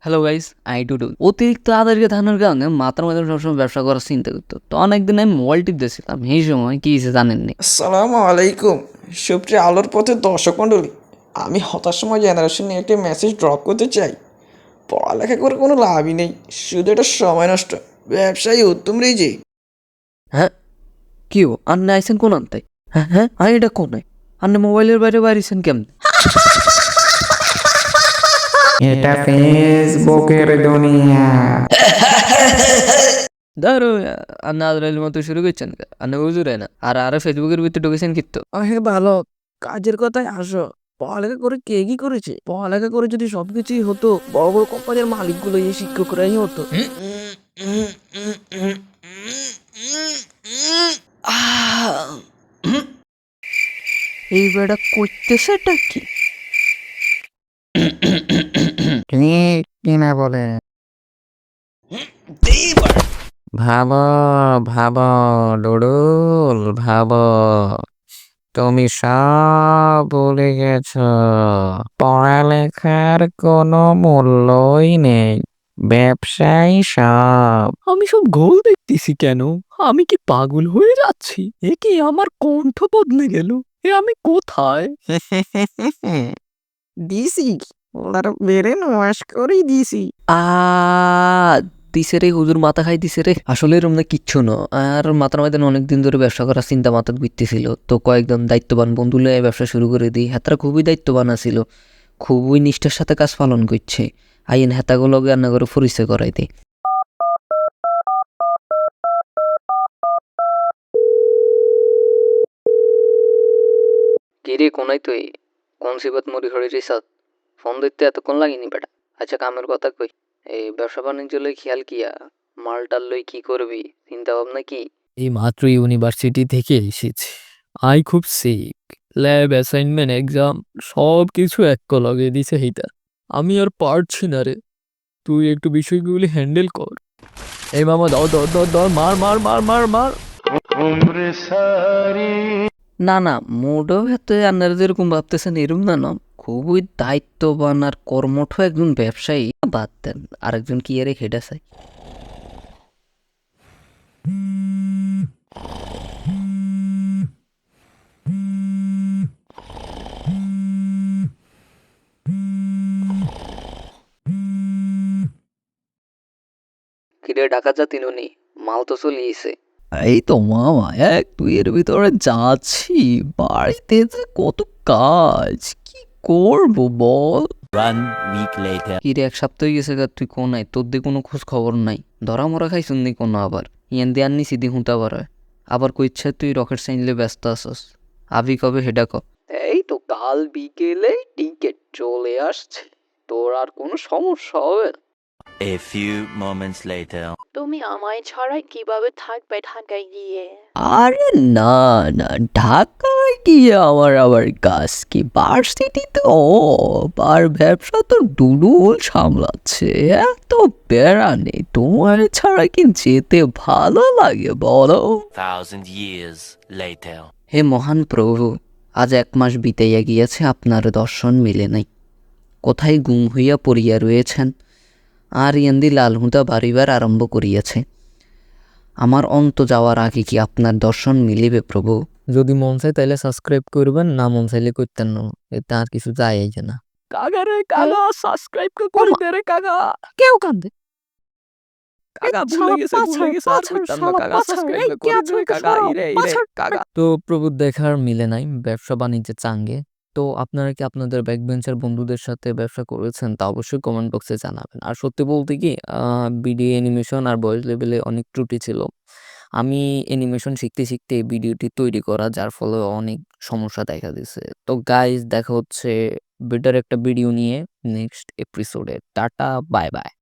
Hello guys, I Tudu অতিরিক্ত আদারকে থাকার কারণে মাথার মধ্যে সবসময় ব্যবসা করার চিন্তা করতো। তো অনেকদিন আমি মোবাইল টিপতেছিলাম, এই সময় কি হয়েছে জানেননি? আসসালামু আলাইকুম সুপ্রিয় আলোর পথে দর্শক মণ্ডলী। আমি হতাশময় জেনারেশন নিয়ে একটি মেসেজ ড্রপ করতে চাই। পড়ালেখা করে কোনো লাভই নেই, শুধু এটা সময় নষ্ট। ব্যবসায়ী উত্তম রেজে। হ্যাঁ, কি ও আন্নে আইসেন কোন আনতে? হ্যাঁ হ্যাঁ, আমি এটা কোনে আন্নে মোবাইলের বাইরে বাইরেছেন কেমন? এটা ফেসবুকের দুনিয়া। ধরো, আন্না আদরাইল মতো শুরু করছেন, আন্নে বুঝুরে না। আর আরে ফেসবুকের ভিতরে ঢুকেছেন কিন্তু। হে ভালো, কাজের কথায় আসো। পড়ালেখা করে কে কি করেছে? পড়ালেখা করে যদি সবকিছুই হতো, বড় বড় কোম্পানির মালিকগুলো এই শিক্ষকরাই হতো। এই বেড়া করতেছেটা কি? ঠিক কিনা বলে? ভাবো ভাবো ডুডুল, ভাবো। তুমি সব ভুলে গেছো, পড়ালেখার কোনো মূল্যই নেই, ব্যবসায় সব। আমি সব গোল দেখতেছি কেন? আমি কি পাগল হয়ে যাচ্ছি? এ কি আমার কণ্ঠ বদলে গেল? এ আমি কোথায়? দিছি, ওনার বেড়ে নয়াস করেই দিছি। আ দিছে রে হুজুর, মাথা খাই দিছে রে। আসলে এরম না কিচ্ছু না। আর মাথার মধ্যে অনেকদিন ধরে ব্যবসা করার চিন্তা মাথায় ঘুরতেছিল। তো কয়েকজন দায়িত্ববান বন্ধু লয়ে ব্যবসা শুরু করে দিই। হেতারা খুবই দায়িত্ববান আছিল, খুবই নিষ্ঠার সাথে কাজ পালন করছে। আইন হেতাগুলোকে রান্না করে পরিচয় করাই দেয়। কিরে কোনাই তুই? কোন সিবাত মরি হরে রিসাত? ফোন দিতে এতক্ষণ লাগেনি বেটা। আচ্ছা কামের কথা কই, এই ব্যবসা বাণিজ্য লই খেয়াল কিয়া? মালটাল লই কি করবি, চিন্তা ভাবনা কি? এই মাত্র ইউনিভার্সিটি থেকে এসেছি। আই খুব সিক। ল্যাব অ্যাসাইনমেন্ট এক্সাম সব কিছু এক লগে দিছে এইটা। আমি আর পারছি না রে। তুই একটু বিষয়গুলি হ্যান্ডেল কর। এই মামা দাও দাও দাও দাও, মার মার মার মার মার। না না, মোটেও হাতে আপনারা যেরকম ভাবতেছেন এরকম না না। খুবই দায়িত্ববান আর কর্মঠ একজন ব্যবসায়ী। বাদ দেন, আরেকজন কি এর হেড আছে? কিরে ঢাকা জাতি ননি, মাল তো চলিয়েছে। এই তো মামা, এক দুইয়ের ভিতরে যাচ্ছি। বাড়িতে যে কত কাজ, কি করব বল? কিরে এক সপ্তাহ হয়ে গেছে গা, তুই কোন নাই, তোর দিয়ে কোনো খোঁজ খবর নাই। ধরা মরা খাইছুন নি কোনো আবার? ইয়ান দিয়ে আননি সিদ্ধি হুঁতা বার হয়। আবার কইচ্ছে তুই রকেট সাইনলে ব্যস্ত আছস। আবি কবে হেডা ক? এই তো কাল বিকেলে টিকিট চলে আসছে, তোর আর কোনো সমস্যা হবে না। A few moments later. তুমি আমায় ছাড়াই কিভাবে থাকবে ঢাকায় গিয়ে? আরে না না, ঢাকায় গিয়ে আমার আবার কাজ কি? ভার্সিটিতে আর ব্যবসা তো ডুডুল সামলাচ্ছে। এত প্যারা নেই। তোমার ছাড়া কি যেতে ভালো লাগে বলো? 1,000 years later. হে মহান প্রভু, আজ 1 মাস বিতাইয়া গিয়াছে, আপনার দর্শন মিলে নাই। কোথায় গুম হইয়া পড়িয়া রয়েছেন, আর ইয়ান্দি লালহুঁতা বাড়িবার আরম্ভ করিয়াছে। আমার অন্ত যাওয়ার আগে কি আপনার দর্শন মিলিবে প্রভু? যদি মন চায় তাহলে সাবস্ক্রাইব করবেন, না মন চাইলে করতেন না। এতে আর কিছু যায় না। কাকা রে কাকা, সাবস্ক্রাইব করে দে রে কাকা। কেউ কান্দে। কাকা ভুলে গেছে আর করতাম না কাকা, সাবস্ক্রাইব করে দে কাকা। ইরে কাকা। তো প্রভু দেখার মিলে নাই, ব্যবসা বাণিজ্যে চাঙ্গে। তো আপনারা কি আপনাদের ব্যাকবেঞ্চার বন্ধুদের সাথে ব্যবসা করেছেন, তা অবশ্যই কমেন্ট বক্সে জানাবেন। আর সত্যি বলতে কি, ভিডিও অ্যানিমেশন আর ভয়েস লেভেলে অনেক ত্রুটি ছিল। আমি অ্যানিমেশন শিখতে শিখতে এই ভিডিওটি তৈরি করা, যার ফলে অনেক সমস্যা দেখা দিছে। তো গাইজ, দেখা হচ্ছে বেটার একটা ভিডিও নিয়ে নেক্সট এপিসোডে। Tata, bye bye.